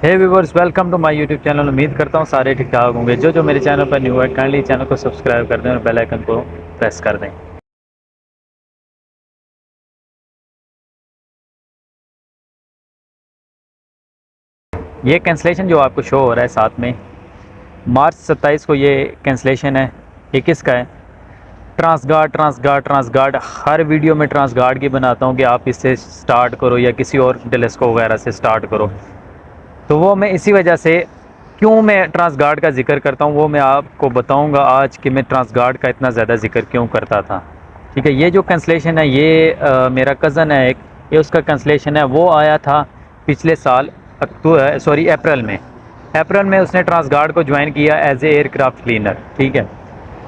Hey viewers, welcome to my YouTube channel. उम्मीद करता हूँ सारे ठीक ठाक होंगे। जो मेरे चैनल पर न्यू है काइंडली चैनल को सब्सक्राइब कर दें और बेल आइकन को प्रेस कर दें। ये कैंसलेशन जो आपको शो हो रहा है साथ में, मार्च 27 को ये कैंसलेशन है। ये किसका है? Transguard Transguard Transguard. हर वीडियो में ट्रांसगार्ड की बनाता हूँ कि आप इससे स्टार्ट करो या किसी और टेलीस्कोप वगैरह से स्टार्ट करो। तो वो मैं इसी वजह से क्यों मैं ट्रांसगार्ड का जिक्र करता हूँ वो मैं आपको बताऊँगा आज कि मैं ट्रांसगार्ड का इतना ज़्यादा जिक्र क्यों करता था। ठीक है, ये जो कैंसलेशन है ये मेरा कज़न है एक, ये उसका कैंसलेशन है। वो आया था पिछले साल अप्रैल में उसने ट्रांसगार्ड को ज्वाइन किया एज ए एयरक्राफ्ट क्लीनर। ठीक है,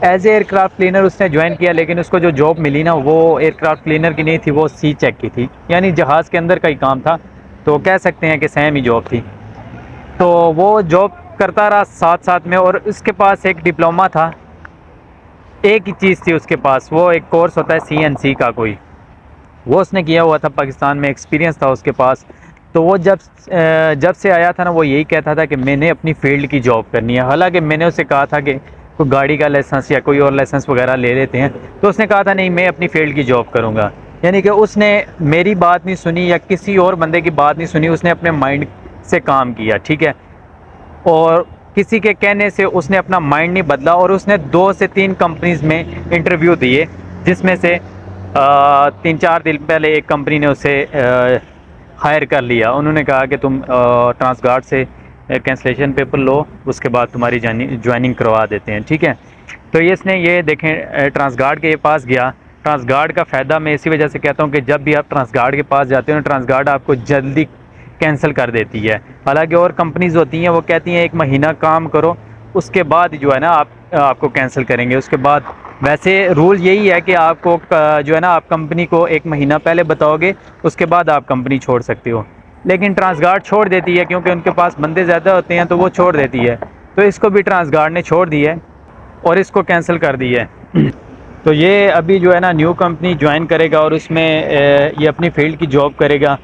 एज ए एयरक्राफ्ट क्लीनर उसने ज्वाइन किया, लेकिन उसको जो जॉब मिली ना वो एयरक्राफ्ट क्लीनर की नहीं थी, वो सी चेक की थी, यानी जहाज़ के अंदर का ही काम था। तो कह सकते हैं कि सेम ही जॉब थी। तो वो जॉब करता रहा साथ साथ में, और उसके पास एक डिप्लोमा था, एक ही चीज़ थी उसके पास, वो एक कोर्स होता है CNC का कोई, वो उसने किया हुआ था पाकिस्तान में, एक्सपीरियंस था उसके पास। तो वो जब से आया था ना, वो यही कहता था कि मैंने अपनी फील्ड की जॉब करनी है। हालांकि मैंने उसे कहा था कि कोई गाड़ी का लाइसेंस या कोई और लाइसेंस वगैरह ले लेते हैं, तो उसने कहा था नहीं, मैं अपनी फील्ड की जॉब करूँगा। यानी कि उसने मेरी बात नहीं सुनी या किसी और बंदे की बात नहीं सुनी, उसने अपने माइंड से काम किया। ठीक है, और किसी के कहने से उसने अपना माइंड नहीं बदला, और उसने 2 से 3 कंपनीज़ में इंटरव्यू दिए, जिसमें से 3-4 दिन पहले एक कंपनी ने उसे हायर कर लिया। उन्होंने कहा कि तुम ट्रांसगार्ड से कैंसलेशन पेपर लो, उसके बाद तुम्हारी ज्वाइनिंग करवा देते हैं। ठीक है, तो ये इसने ये देखें ट्रांसगार्ड के पास गया। ट्रांसगार्ड का फ़ायदा मैं इसी वजह से कहता हूँ कि जब भी आप ट्रांसगार्ड के पास जाते हो ना, ट्रांसगार्ड आपको जल्दी कैंसिल कर देती है। हालांकि और कंपनीज़ होती हैं वो कहती हैं 1 महीना काम करो, उसके बाद जो है ना आपको कैंसिल करेंगे। उसके बाद वैसे रूल यही है कि आपको जो है ना, आप कंपनी को 1 महीना पहले बताओगे, उसके बाद आप कंपनी छोड़ सकते हो। लेकिन ट्रांसगार्ड छोड़ देती है, क्योंकि उनके पास बंदे ज़्यादा होते हैं, तो वो छोड़ देती है। तो इसको भी ट्रांसगार्ड ने छोड़ दी है और इसको कैंसिल कर दी है। तो ये अभी जो है ना न्यू कंपनी ज्वाइन करेगा और उसमें ये अपनी फील्ड की जॉब करेगा।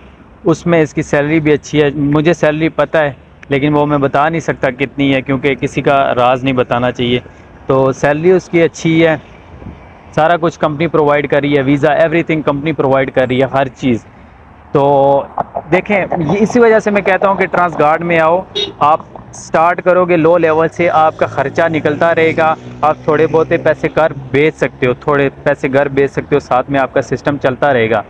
उसमें इसकी सैलरी भी अच्छी है, मुझे सैलरी पता है, लेकिन वो मैं बता नहीं सकता कितनी है, क्योंकि किसी का राज नहीं बताना चाहिए। तो सैलरी उसकी अच्छी है, सारा कुछ कंपनी प्रोवाइड कर रही है, वीज़ा एवरीथिंग कंपनी प्रोवाइड कर रही है, हर चीज़। तो देखें, ये इसी वजह से मैं कहता हूँ कि ट्रांसगार्ड में आओ। आप स्टार्ट करोगे लो लेवल से, आपका ख़र्चा निकलता रहेगा, आप थोड़े बहुते पैसे घर बेच सकते हो, थोड़े पैसे घर बेच सकते हो, साथ में आपका सिस्टम चलता रहेगा।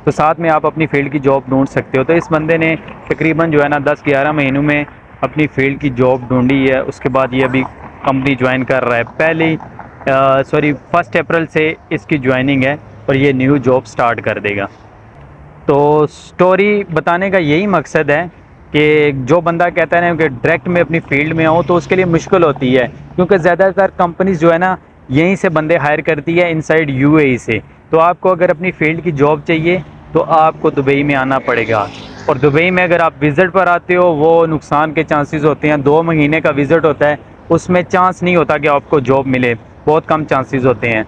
तो साथ में आप अपनी फील्ड की जॉब ढूंढ सकते हो। तो इस बंदे ने तकरीबन जो है ना 10-11 महीनों में अपनी फील्ड की जॉब ढूंढी है। उसके बाद ये अभी कंपनी ज्वाइन कर रहा है। 1 अप्रैल से इसकी ज्वाइनिंग है और ये न्यू जॉब स्टार्ट कर देगा। तो स्टोरी बताने का यही मकसद है कि जो बंदा कहता है ना कि डायरेक्ट में अपनी फील्ड में आऊँ, तो उसके लिए मुश्किल होती है, क्योंकि ज़्यादातर कंपनीज जो है ना यहीं से बंदे हायर करती है, इनसाइड UAE से। तो आपको अगर अपनी फील्ड की जॉब चाहिए तो आपको दुबई में आना पड़ेगा, और दुबई में अगर आप विज़िट पर आते हो वो नुकसान के चांसेस होते हैं। 2 महीने का विज़िट होता है, उसमें चांस नहीं होता कि आपको जॉब मिले, बहुत कम चांसेस होते हैं।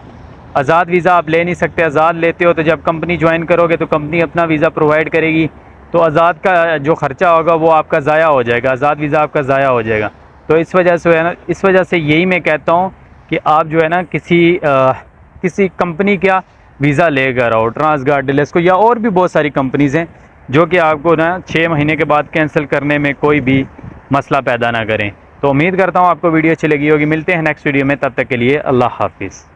आज़ाद वीज़ा आप ले नहीं सकते, आज़ाद लेते हो तो जब कंपनी ज्वाइन करोगे तो कंपनी अपना वीज़ा प्रोवाइड करेगी, तो आज़ाद का जो ख़र्चा होगा वो आपका ज़ाया हो जाएगा, आज़ाद वीज़ा आपका ज़ाया हो जाएगा। तो इस वजह से है ना, इस वजह से यही मैं कहता हूँ कि आप जो है ना किसी कंपनी का वीज़ा लेकर आओ, ट्रांसगार्ड, डिलेस्को या और भी बहुत सारी कंपनीज़ हैं जो कि आपको ना 6 महीने के बाद कैंसिल करने में कोई भी मसला पैदा ना करें। तो उम्मीद करता हूँ आपको वीडियो अच्छी लगी होगी। मिलते हैं नेक्स्ट वीडियो में, तब तक के लिए अल्लाह हाफिज़।